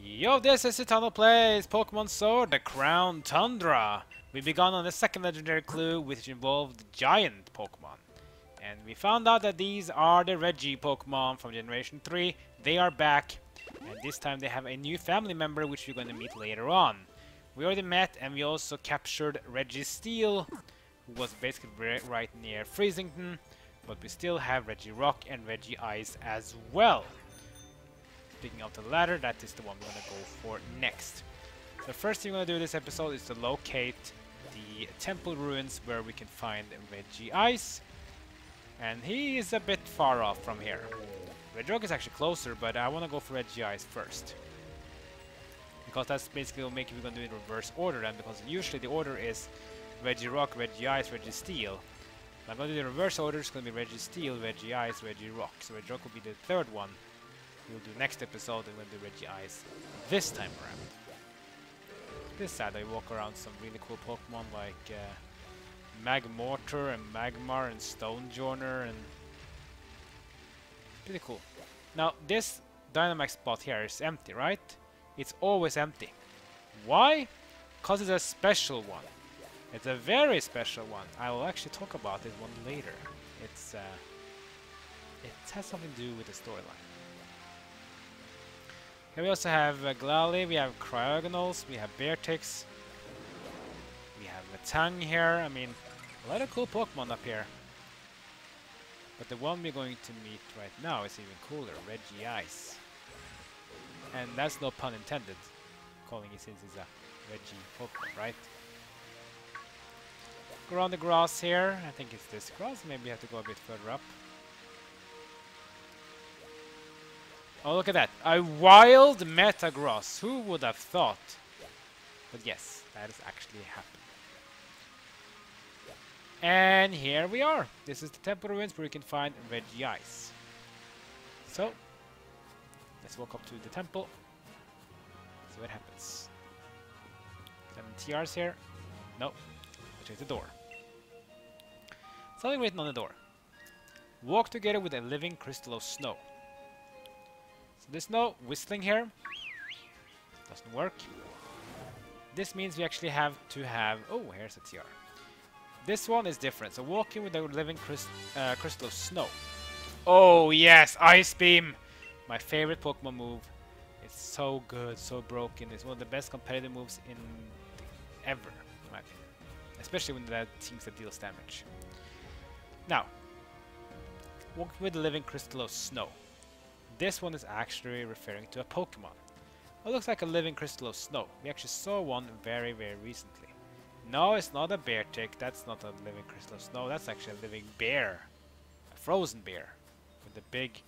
Yo, this is Eternal Plays Pokemon Sword, the Crown Tundra. We began on the second legendary clue, which involved giant Pokemon. And we found out that these are the Regice Pokemon from Generation 3. They are back, and this time they have a new family member, which we're going to meet later on. We already met, and we also captured Registeel, who was basically right near Freezington, but we still have Regirock and Regice as well. Speaking of the latter, that is the one we're going to go for next. The first thing we're going to do this episode is to locate the temple ruins where we can find Regice. And he is a bit far off from here. Regirock is actually closer, but I want to go for Regice first. Because that's basically what we're going to do in reverse order then, because usually the order is Regirock, Regice, Registeel. I'm going to do the reverse order, it's going to be Registeel, Regice, Regirock. So Regirock will be the third one. We'll do next episode and we'll do Regice this time around. This side I walk around some really cool Pokemon like Magmortar and Magmar and Stonejourner, and pretty cool. Now this Dynamax spot here is empty, right? It's always empty. Why? Because it's a special one. It's a very special one. I will actually talk about this one later. It's it has something to do with the storyline. Here we also have Glalie, we have Cryogonals, we have Bearticks, we have a Tang here. I mean, a lot of cool Pokemon up here. But the one we're going to meet right now is even cooler, Regice. And that's no pun intended, calling it since it's a Regice Pokemon, right? Go around the grass here. I think it's this grass. Maybe you have to go a bit further up. Oh, look at that. A wild Metagross. Who would have thought? But yes, that has actually happened. And here we are. This is the temple ruins where you can find Regice. So, let's walk up to the temple. See what happens. Some TRs here. Nope. Check the door. Something written on the door. Walk together with a living crystal of snow. So there's no whistling here. Doesn't work. This means we actually have to have... Oh, here's a TR. This one is different. So walking with a living crystal of snow. Oh yes, Ice Beam! My favorite Pokemon move. It's so good, so broken. It's one of the best competitive moves in ever, in my opinion. Especially when that seems that deals damage. Now, walking with the living crystal of snow. This one is actually referring to a Pokemon. It looks like a living crystal of snow. We actually saw one very, very recently. No, it's not a Beartick. That's not a living crystal of snow. That's actually a living bear. A frozen bear. With a big,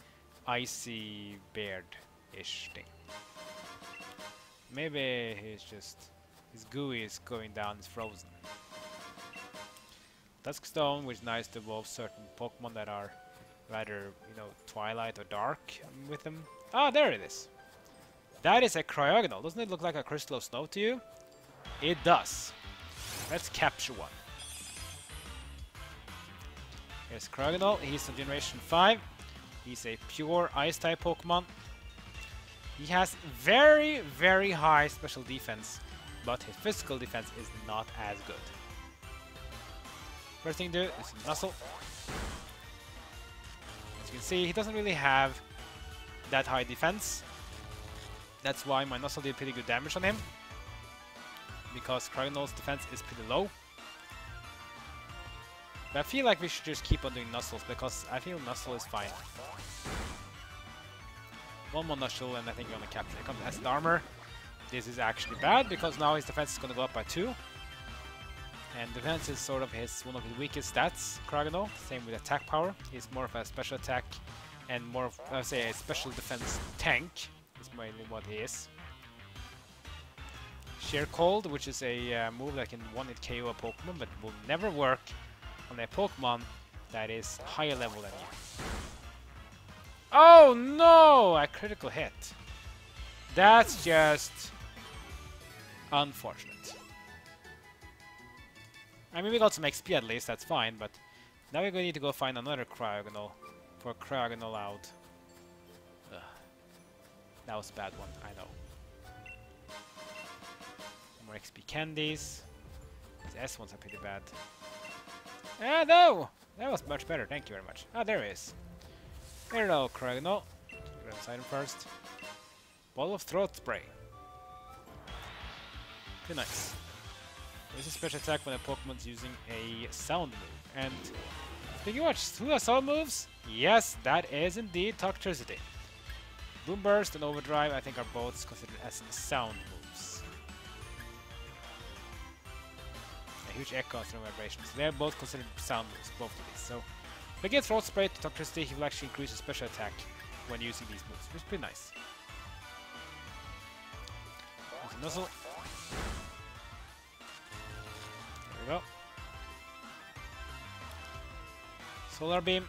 icy, beard-ish thing. Maybe he's just... his gooey is going down, it's frozen. Duskstone, which is nice to evolve certain Pokemon that are rather, you know, twilight or dark with them. Ah, there it is. That is a Cryogonal. Doesn't it look like a crystal of snow to you? It does. Let's capture one. Here's Cryogonal. He's from Generation 5. He's a pure Ice-type Pokemon. He has very, very high special defense, but his physical defense is not as good. First thing to do is Nuzzle. As you can see, he doesn't really have that high defense. That's why my Nuzzle did pretty good damage on him. Because Cryogonal's defense is pretty low. But I feel like we should just keep on doing Nuzzles because I feel Nuzzle is fine. One more Nuzzle and I think we're gonna capture. Here comes Acid Armor. This is actually bad because now his defense is gonna go up by 2. And defense is sort of one of his weakest stats, Cryogonal. Same with attack power. He's more of a special attack and more of, I would say, a special defense tank. Is mainly what he is. Sheer Cold, which is a move that can one-hit KO a Pokemon, but will never work on a Pokemon that is higher level than you. Oh no! A critical hit. That's just unfortunate. I mean, we got some XP at least, that's fine, but now we're going to need to go find another Cryogonal for Cryogonal out. Ugh. That was a bad one, I know. more XP candies. These S ones are pretty bad. Ah, no! That was much better, thank you very much. Ah, there it is. Hello, Cryogonal. Grab inside him first. Ball of throat spray. Pretty nice. There's a special attack when a Pokemon's using a sound move. And speaking of which, who has sound moves? Yes, that is indeed Toxtricity. Boom Burst and Overdrive, I think, are both considered as sound moves. A huge echo and vibrations. They are both considered sound moves, both of these. So, if I get Throat Spray to Toxtricity, he will actually increase his special attack when using these moves, which is pretty nice. There's a Nuzzle. There we go. Solar Beam.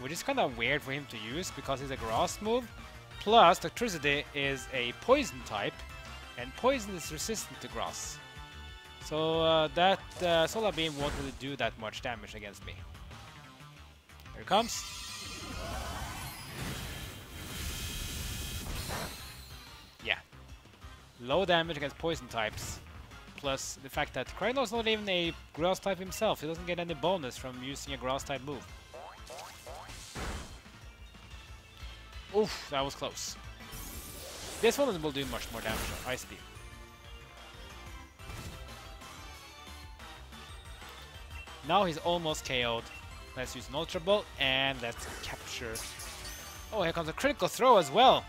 Which is kind of weird for him to use because it's a grass move. Plus, Toxtricity is a poison type, and poison is resistant to grass. So that Solar Beam won't really do that much damage against me. Here it comes. Yeah. Low damage against poison types. Plus the fact that Cryogonal is not even a grass type himself. He doesn't get any bonus from using a grass type move. Oof, that was close. This one will do much more damage on Ice Beam. Now he's almost KO'd. Let's use an Ultra Ball and let's capture. Oh, here comes a critical throw as well.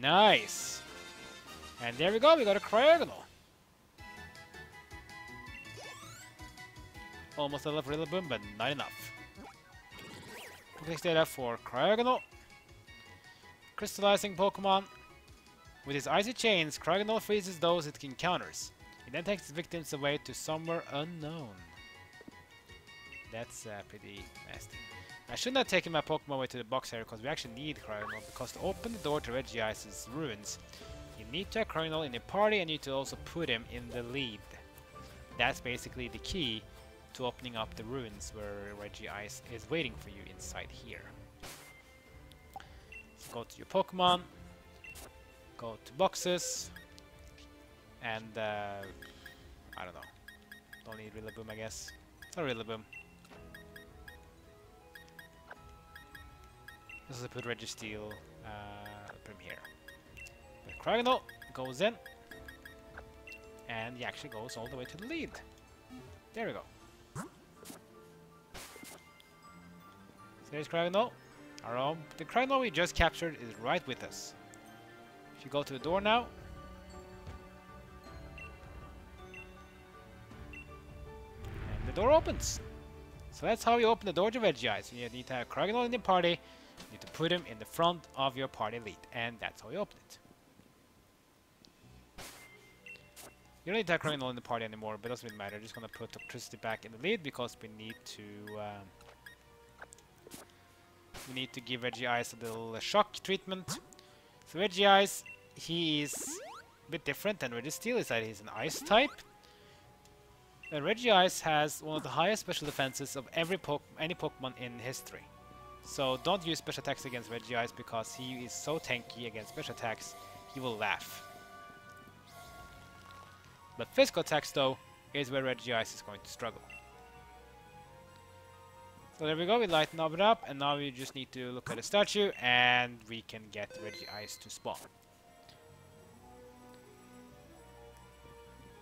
Nice. And there we go, we got a Cryogonal. Almost a level Rillaboom, but not enough. Next data for Cryogonal. Crystallizing Pokemon. With his icy chains, Cryogonal freezes those it encounters. He then takes its victims away to somewhere unknown. That's pretty nasty. I should not take my Pokemon away to the box here because we actually need Cryogonal, because to open the door to Regice's ruins, you need to have Cryogonal in your party and you need to also put him in the lead. That's basically the key to opening up the ruins where Regice is waiting for you inside here. So go to your Pokemon, go to boxes, and I don't know. Don't need Rillaboom, I guess. It's not Rillaboom. This is a put Registeel. Put him here. But Cryogonal goes in, and he actually goes all the way to the lead. There we go. So there's Cryogonal. The Cryogonal we just captured is right with us. If you go to the door now, and the door opens. So that's how you open the door to Regice. You need to have Cryogonal in your party. You need to put him in the front of your party lead, and that's how you open it. You don't need to have Cryogonal in the party anymore, but it doesn't really matter. I'm just gonna put Toxtricity back in the lead because we need to give Regice a little shock treatment. So Regice, he is a bit different than Registeel, is that he's an ice type. And Regice has one of the highest special defenses of any Pokemon in history. So don't use special attacks against Regice because he is so tanky against special attacks, he will laugh. But physical attacks though is where Regice is going to struggle. So there we go, we lighten it up, and now we just need to look at the statue and we can get Regice to spawn.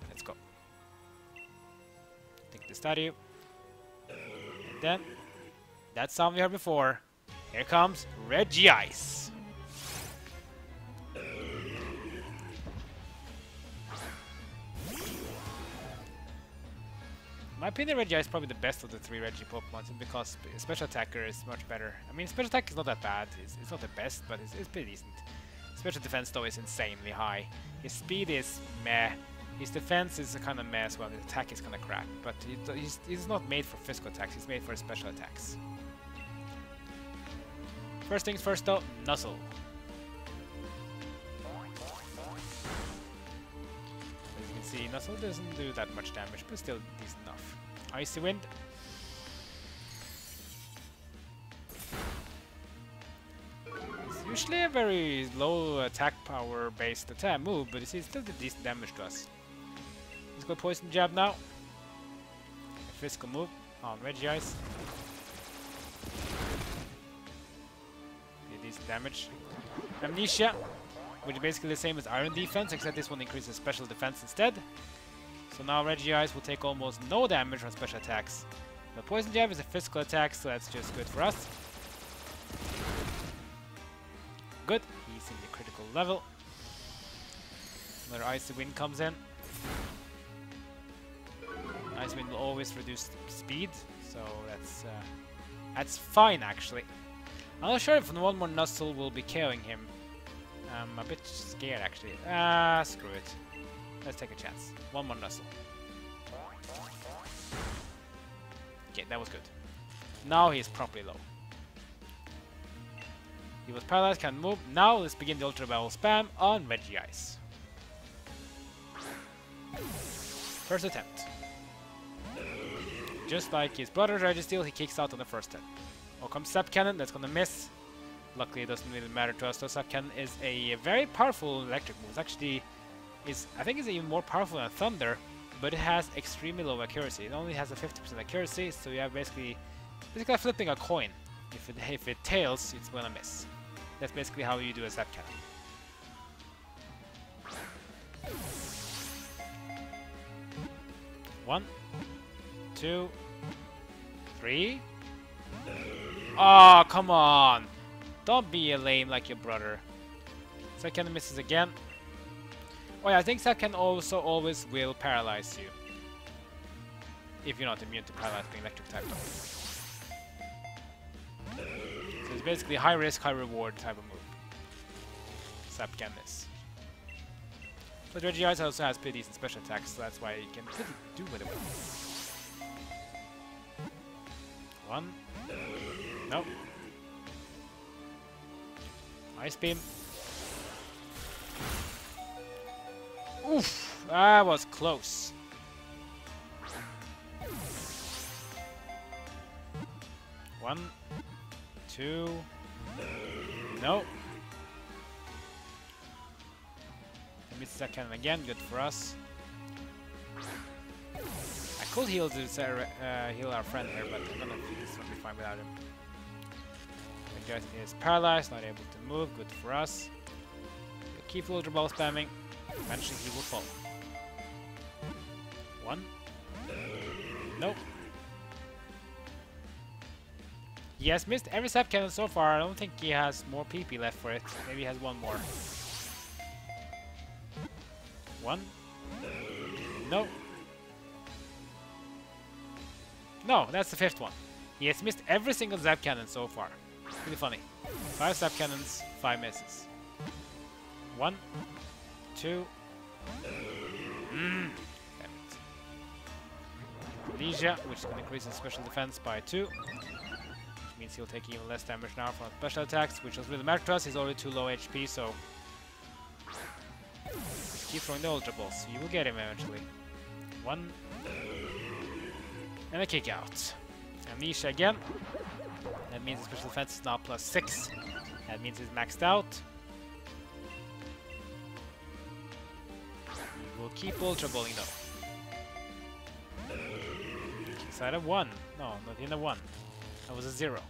Let's go. Take the statue. And then, that sound we heard before. Here comes Regice. In my opinion, Regice is probably the best of the three Regi Pokemon because Special Attacker is much better. I mean, Special Attack is not that bad. It's not the best, but it's pretty decent. Special Defense, though, is insanely high. His speed is meh. His defense is kind of meh as well. His attack is kind of crap. But he's not made for physical attacks. He's made for special attacks. First things first, though, Nuzzle. As you can see, Nuzzle doesn't do that much damage, but still decent enough. Icy Wind. usually a very low attack power based attack move, but it still did decent damage to us. Let's go poison jab now. A physical move on Regice. Did decent damage. Amnesia, which is basically the same as Iron Defense, except this one increases special defense instead. So now Regice will take almost no damage from special attacks. The poison jab is a physical attack, so that's just good for us. Good, he's in the critical level. Another Icy Wind comes in. Ice Wind will always reduce speed, so that's fine actually. I'm not sure if one more Nuzzle will be KOing him. I'm a bit scared actually. Screw it. Let's take a chance. One more Nuzzle. Okay, that was good. Now he's properly low. He was paralyzed, can't move. Now let's begin the Ultra Battle spam on Regice. First attempt. Just like his brother Registeel, he kicks out on the first hit. Oh, comes Zap Cannon, that's gonna miss. Luckily, it doesn't really matter to us. So Zap Cannon is a very powerful electric move. It's actually, I think it's even more powerful than Thunder, but it has extremely low accuracy. It only has a 50% accuracy, so you have basically like flipping a coin. If it tails, it's gonna miss. That's basically how you do a Zap Cannon. 1, 2, 3. Oh, come on! Don't be a lame like your brother. Zap Cannon misses again. Oh yeah, I think Zap Cannon also always will paralyze you. If you're not immune to paralyze being electric type though. So it's basically high risk, high reward type of move. Zap Cannon is. But Regice also has pretty decent special attacks, so that's why you can really do with it. 1. Nope. Ice Beam. Oof! That was close. One, 2. Nope. Misses that cannon again, good for us. I could heal our friend here, but I'm gonna this will be fine without him. The guy is paralyzed, not able to move, good for us. We'll keep Ultra Ball spamming. Eventually he will fall. 1. Nope. He has missed every Zap Cannon so far. I don't think he has more PP left for it. Maybe he has one more. 1. No. No, that's the 5th one. He has missed every single Zap Cannon so far. Really funny. 5 Zap Cannons, 5 misses. 1, 2. Damn it. Leisure, which can increase his special defense by 2. Which means he'll take even less damage now from special attacks, which doesn't really matter to us. He's already too low HP, so keep throwing the Ultra Balls. You will get him eventually. 1. And a kick out. Amnesia again. That means his special defense is now +6. That means he's maxed out. We'll keep Ultra Balling though. Inside of 1. No, not in a 1. That was a 0.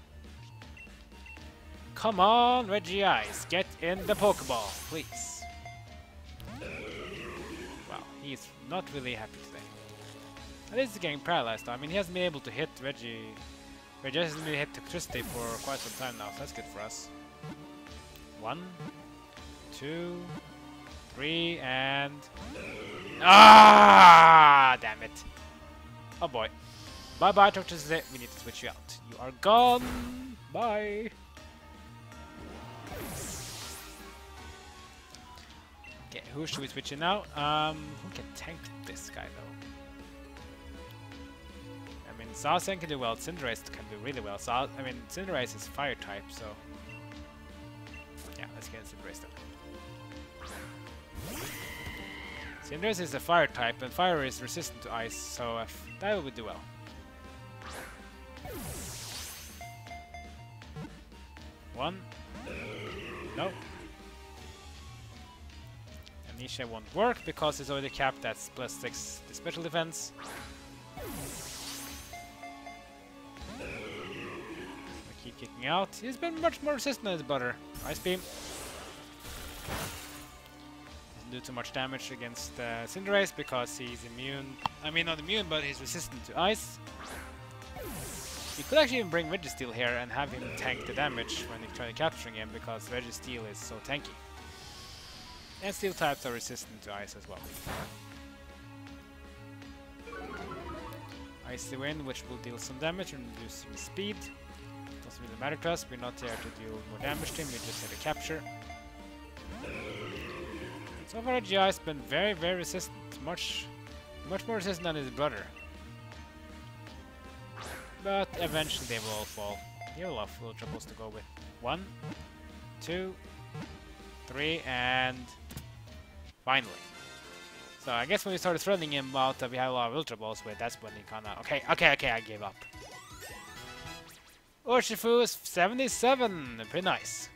Come on, Regice, get in the Pokeball, please. Wow, he's not really happy today. At least he's getting paralyzed though. I mean, he hasn't been able to hit Regice hasn't been hit Electricity for quite some time now, so that's good for us. 1, 2, 3, and... Ah, damn it. Oh boy. Bye-bye, Electricity. We need to switch you out. You are gone. Bye. Okay, who should we switch in now? Who can tank this guy though? I mean, Zacian can do well. Cinderace can do really well. Cinderace is fire type, so yeah, let's get Cinderace then. Cinderace is a fire type, and fire is resistant to ice, so that will do well. 1. No. Amnesia won't work because it's already capped at +6 the special defense. I keep kicking out. He's been much more resistant than his brother. Ice Beam. Doesn't do too much damage against Cinderace because he's immune. I mean, not immune, but he's resistant to ice. You could actually even bring Registeel here and have him tank the damage when you try capturing him because Registeel is so tanky. And steel types are resistant to ice as well. Icy Wind, which will deal some damage and reduce his speed. Doesn't really matter to us, we're not here to deal more damage to him, we're just here to capture. So far Regice has been very, very resistant. Much more resistant than his brother. But eventually they will all fall. He will have Ultra Balls to go with. 1, 2, 3, and finally. So I guess when we started threatening him out that we had a lot of Ultra Balls with, that's when he kinda... Okay, I gave up. Urshifu is 77! Pretty nice.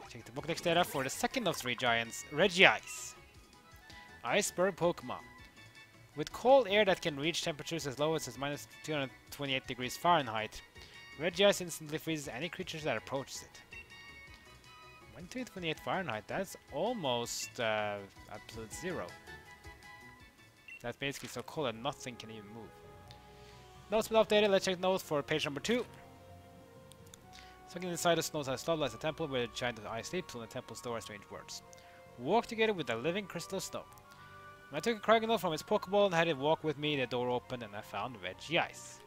Check the Pokédex data for the second of 3 giants, Regice. Iceberg Pokemon. With cold air that can reach temperatures as low as -228 degrees Fahrenheit, Regice instantly freezes any creature that approaches it. 128 Fahrenheit, that's almost absolute zero. That's basically so cold that nothing can even move. Notes been updated, let's check notes for page number 2. Stuck inside the Snowslide Slope lies a temple where the giant eye sleeps, on the temple's door are strange words. Walk together with a living crystal of snow. When I took a Cryogonal from its Pokeball and had it walk with me, the door opened and I found Regice.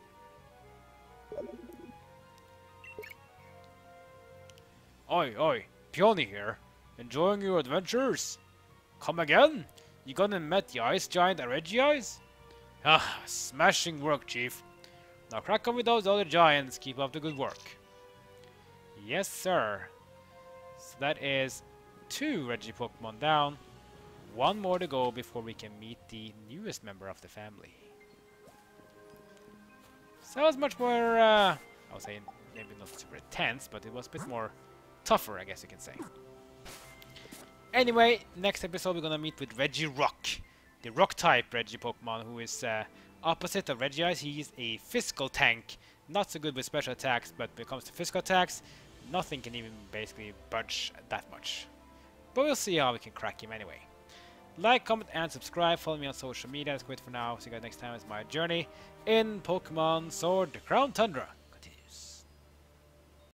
Oi, Peony here. Enjoying your adventures? Come again? You gone and met the ice giant at Regice? Ah, smashing work, Chief. Now crack on with those other giants, keep up the good work. Yes, sir. So that is 2 Regi Pokemon down. 1 more to go before we can meet the newest member of the family. So that was much more, I would say, maybe not super intense, but it was a bit more tougher, I guess you can say. Anyway, next episode we're gonna meet with Regirock, the rock-type Regi Pokemon, who is opposite of Regice. He is a physical tank, not so good with special attacks, but when it comes to physical attacks, nothing can even basically budge that much. But we'll see how we can crack him anyway. Like, comment, and subscribe. Follow me on social media. That's great for now. See you guys next time. It's my journey in Pokemon Sword Crown Tundra.